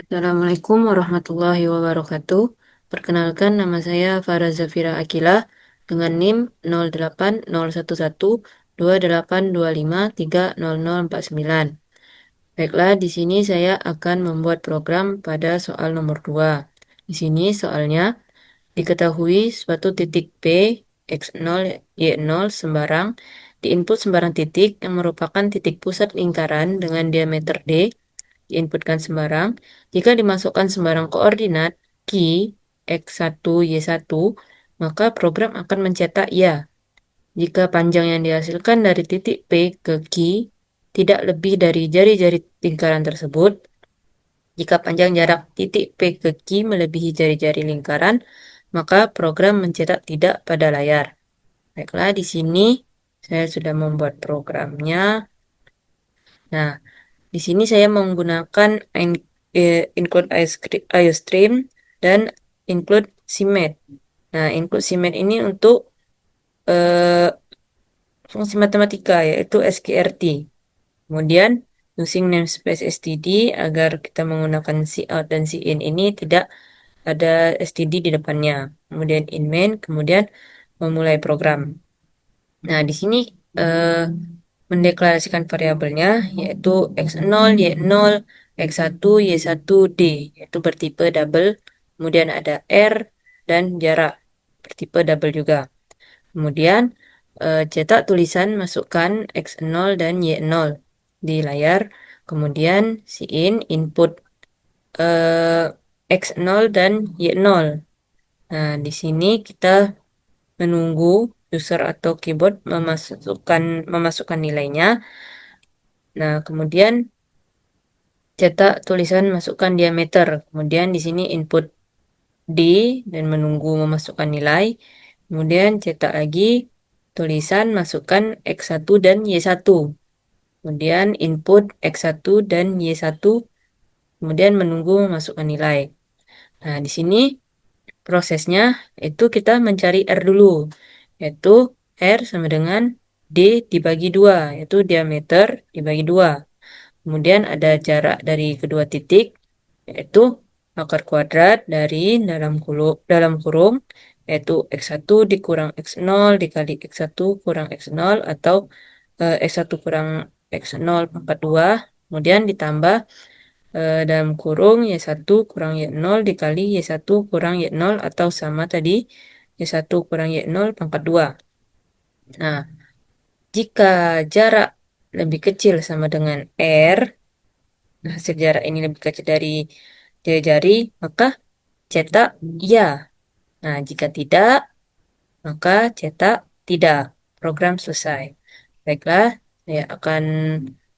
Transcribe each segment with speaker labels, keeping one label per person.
Speaker 1: Assalamualaikum warahmatullahi wabarakatuh. Perkenalkan, nama saya Farah Zafira Akilah dengan NIM 080112825300049. Baiklah, di sini saya akan membuat program pada soal nomor 2. Di sini soalnya diketahui suatu titik P, X0, Y0 sembarang diinput sembarang titik yang merupakan titik pusat lingkaran dengan diameter D diinputkan sembarang. Jika dimasukkan sembarang koordinat Q, X1, Y1, maka program akan mencetak ya. Jika panjang yang dihasilkan dari titik P ke Q tidak lebih dari jari-jari lingkaran tersebut, jika panjang jarak titik P ke Q melebihi jari-jari lingkaran, maka program mencetak tidak pada layar. Baiklah, di sini saya sudah membuat programnya. Nah, di sini saya menggunakan include IOStream dan include CMAT. Nah, include CMAT ini untuk eh, fungsi matematika yaitu SQRT. Kemudian using namespace std agar kita menggunakan cout dan cin ini tidak ada std di depannya. Kemudian in main, kemudian memulai program. Nah, di sini eh, mendeklarasikan variabelnya yaitu x0, y0, x1, y1, d yaitu bertipe double. Kemudian ada r dan jarak bertipe double juga. Kemudian cetak tulisan masukkan x0 dan y0 di layar. Kemudian sin input eh, x0 dan y0. Nah, di sini kita menunggu user atau keyboard memasukkan nilainya. Nah, kemudian cetak tulisan masukkan diameter. Kemudian di sini input D dan menunggu memasukkan nilai. Kemudian cetak lagi tulisan masukkan X1 dan Y1. Kemudian input X1 dan Y1. Kemudian menunggu memasukkan nilai. Nah, di sini prosesnya itu kita mencari R dulu. Yaitu R sama dengan D dibagi 2. Yaitu diameter dibagi 2. Kemudian ada jarak dari kedua titik, yaitu akar kuadrat dari dalam kurung, yaitu X1 dikurang X0 dikali X1 kurang X0 atau X1 kurang X0 pangkat 2, kemudian ditambah dalam kurung Y1 kurang Y0 dikali Y1 kurang Y0 atau sama tadi Y1 kurang Y0 pangkat 2. Nah, jika jarak lebih kecil sama dengan R, hasil jarak ini lebih kecil dari jari-jari, maka cetak ya. Nah, jika tidak, maka cetak tidak. Program selesai. Baiklah, saya akan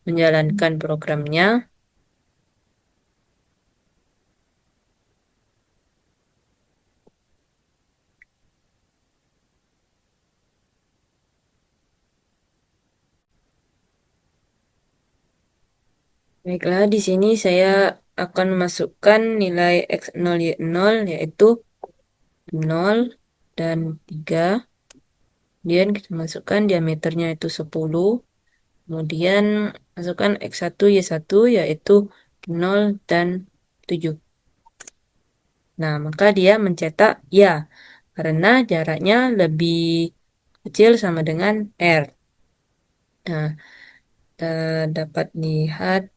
Speaker 1: menjalankan programnya. Baiklah, di sini saya akan memasukkan nilai X0, Y0, yaitu 0 dan 3. Kemudian kita masukkan diameternya itu 10. Kemudian masukkan X1, Y1 yaitu 0 dan 7. Nah, maka dia mencetak ya karena jaraknya lebih kecil sama dengan R. Nah, kita dapat lihat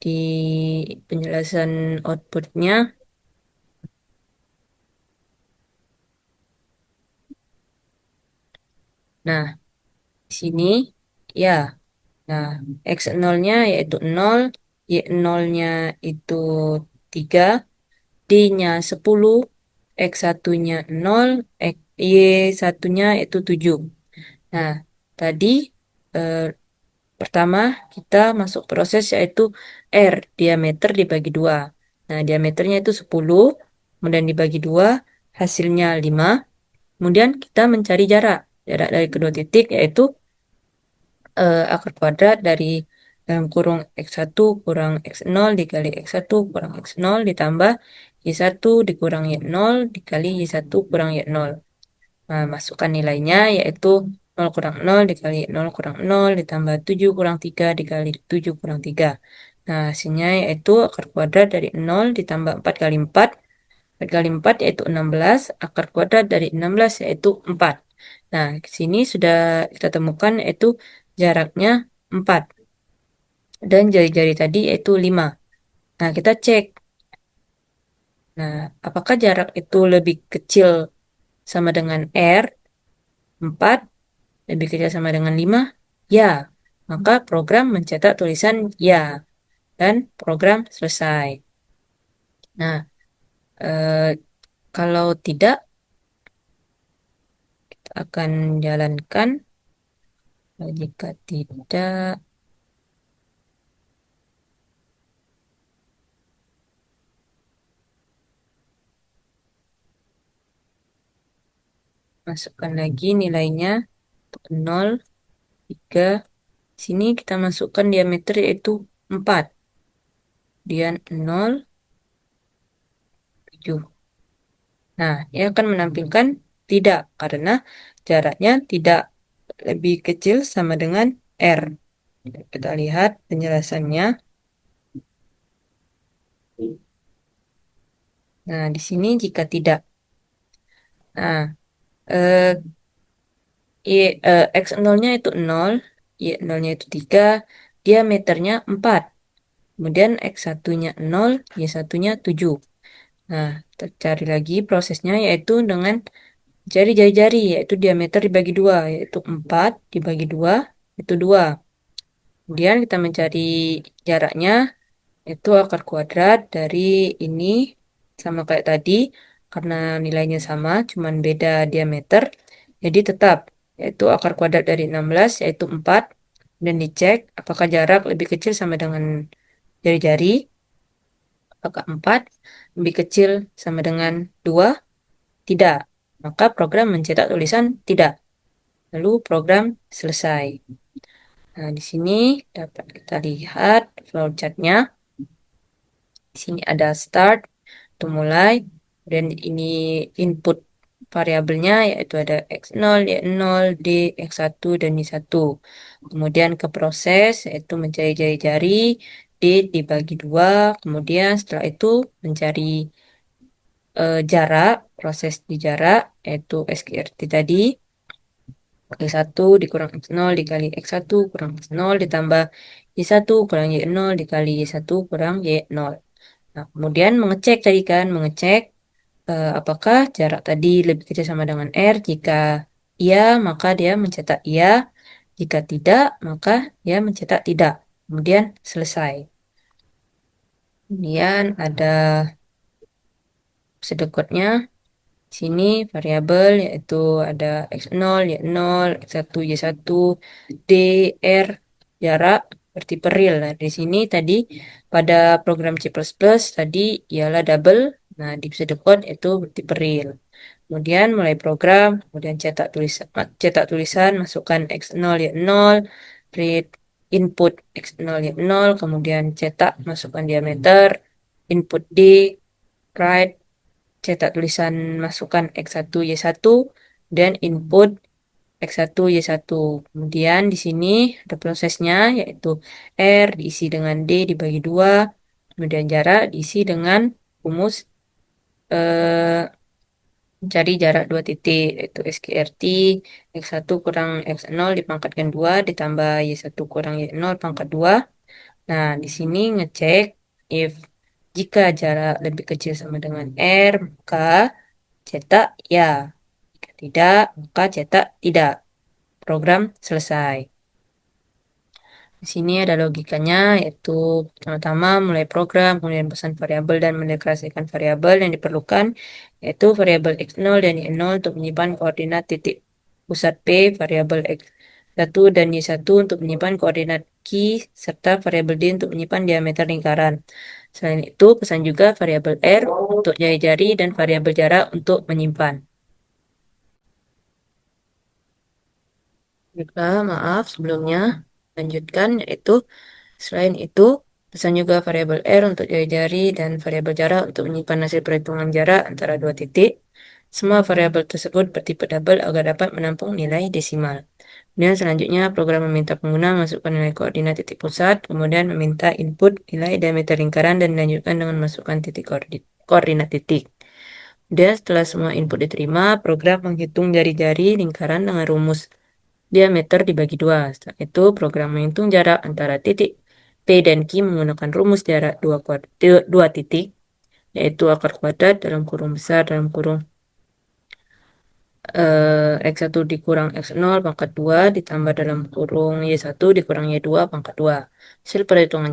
Speaker 1: di penjelasan outputnya. Nah, di sini ya. Nah, X0-nya yaitu 0, Y0-nya itu 3, D-nya 10, X1-nya 0, Y1-nya itu 7. Nah, tadi eh, pertama kita masuk proses yaitu R, diameter dibagi 2. Nah, diameternya itu 10, kemudian dibagi 2, hasilnya 5. Kemudian kita mencari jarak. Jarak dari kedua titik yaitu akar kuadrat dari dalam kurung X1 kurang X0 dikali X1 kurang X0 ditambah Y1 dikurang Y0 dikali Y1 kurang Y0. Nah, masukkan nilainya yaitu 0 kurang 0 dikali 0 kurang 0 ditambah 7 kurang 3 dikali 7 kurang 3. Nah, hasilnya yaitu akar kuadrat dari 0 ditambah 4 kali 4. 4 kali 4 yaitu 16. Akar kuadrat dari 16 yaitu 4. Nah, di sini sudah kita temukan yaitu jaraknya 4. Dan jari-jari tadi yaitu 5. Nah, kita cek. Nah, apakah jarak itu lebih kecil sama dengan R? 4 lebih kecil sama dengan 5? Ya. Maka program mencetak tulisan ya. Dan program selesai. Nah, eh, kalau tidak, kita akan jalankan. Jika tidak, masukkan lagi nilainya. 0, 3. Sini kita masukkan diameter yaitu 4. Kemudian 0, 7. Nah, ini akan menampilkan tidak karena jaraknya tidak lebih kecil sama dengan R. Kita lihat penjelasannya. Nah, di sini jika tidak. Nah, eh, X0-nya itu 0, Y0-nya itu 3, diameternya 4. Kemudian X1-nya 0, Y1-nya 7. Nah, kita cari lagi prosesnya yaitu dengan jari jari-jari, yaitu diameter dibagi 2, yaitu 4 dibagi 2, itu 2. Kemudian kita mencari jaraknya, itu akar kuadrat dari ini sama kayak tadi, karena nilainya sama, cuman beda diameter, jadi tetap, yaitu akar kuadrat dari 16, yaitu 4, dan dicek apakah jarak lebih kecil sama dengan jari-jari, apakah 4 lebih kecil sama dengan 2, tidak. Maka program mencetak tulisan tidak. Lalu program selesai. Nah, di sini dapat kita lihat flowchartnya. Di sini ada start, untuk mulai, dan ini input variabelnya yaitu ada X0, Y0, D, X1, dan Y1. Kemudian ke proses yaitu mencari jari-jari, D dibagi 2, kemudian setelah itu mencari jarak, proses di jarak yaitu SQRT tadi. X1 dikurang X0 dikali X1 kurang X0 ditambah Y1 kurang Y0 dikali Y1 kurang Y0. Nah, kemudian mengecek tadi kan, mengecek apakah jarak tadi lebih kecil sama dengan R. Jika iya, maka dia mencetak iya. Jika tidak, maka dia mencetak tidak. Kemudian selesai. Kemudian ada sedekutnya. Sini variabel yaitu ada X0, Y0, X1, Y1, D, R, jarak bertipe real. Nah, di sini tadi pada program C++ tadi ialah double. Nah, di pseudocode itu bertipe real. Kemudian mulai program, kemudian cetak tulisan, masukkan X0, Y0, read input X0, Y0, kemudian cetak, masukkan diameter, input D, write, cetak tulisan masukkan X1 Y1 dan input X1 Y1. Kemudian di sini ada prosesnya yaitu R diisi dengan D dibagi 2, kemudian jarak diisi dengan rumus eh, mencari jarak 2 titik yaitu SQRT X1 kurang X0 dipangkatkan 2 ditambah Y1 kurang Y0 pangkat 2. Nah, di sini ngecek if jika jarak lebih kecil sama dengan R, maka cetak ya. Jika tidak, maka cetak tidak. Program selesai. Di sini ada logikanya, yaitu pertama-tama mulai program, kemudian pesan variabel dan mendeklarasikan variabel yang diperlukan, yaitu variabel x0 dan y0 untuk menyimpan koordinat titik pusat P, variabel x1 dan y1 untuk menyimpan koordinat Q, serta variabel D untuk menyimpan diameter lingkaran. Selain itu, pesan juga variabel R untuk jari-jari dan variabel jarak untuk menyimpan. Baiklah, maaf sebelumnya. Lanjutkan, yaitu selain itu, pesan juga variabel R untuk jari-jari dan variabel jarak untuk menyimpan hasil perhitungan jarak antara dua titik. Semua variabel tersebut bertipe double agar dapat menampung nilai desimal. Kemudian selanjutnya program meminta pengguna masukkan nilai koordinat titik pusat, kemudian meminta input nilai diameter lingkaran dan dilanjutkan dengan masukkan titik koordinat titik. Kemudian setelah semua input diterima, program menghitung jari-jari lingkaran dengan rumus diameter dibagi 2. Setelah itu program menghitung jarak antara titik P dan Q menggunakan rumus jarak 2 titik, yaitu akar kuadrat dalam kurung besar dalam kurung X1 dikurang X0 pangkat 2 ditambah dalam kurung Y1 dikurang Y2 pangkat 2. Hasil perhitungan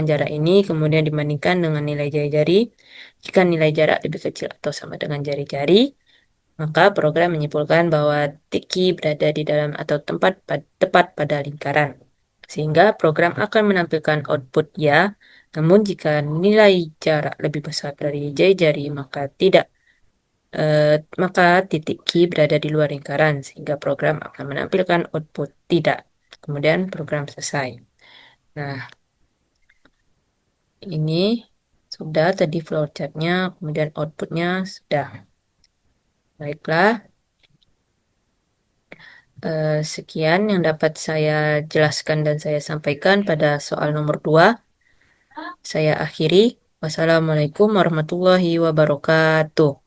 Speaker 1: jarak ini kemudian dibandingkan dengan nilai jari-jari. Jika nilai jarak lebih kecil atau sama dengan jari-jari, maka program menyimpulkan bahwa tiki berada di dalam atau tepat pada lingkaran. Sehingga program akan menampilkan output ya, namun jika nilai jarak lebih besar dari jari-jari, maka titik key berada di luar lingkaran, sehingga program akan menampilkan output tidak. Kemudian program selesai. Nah, ini sudah tadi flowchartnya, kemudian outputnya sudah. Baiklah, sekian yang dapat saya jelaskan dan saya sampaikan pada soal nomor 2. Saya akhiri. Wassalamualaikum warahmatullahi wabarakatuh.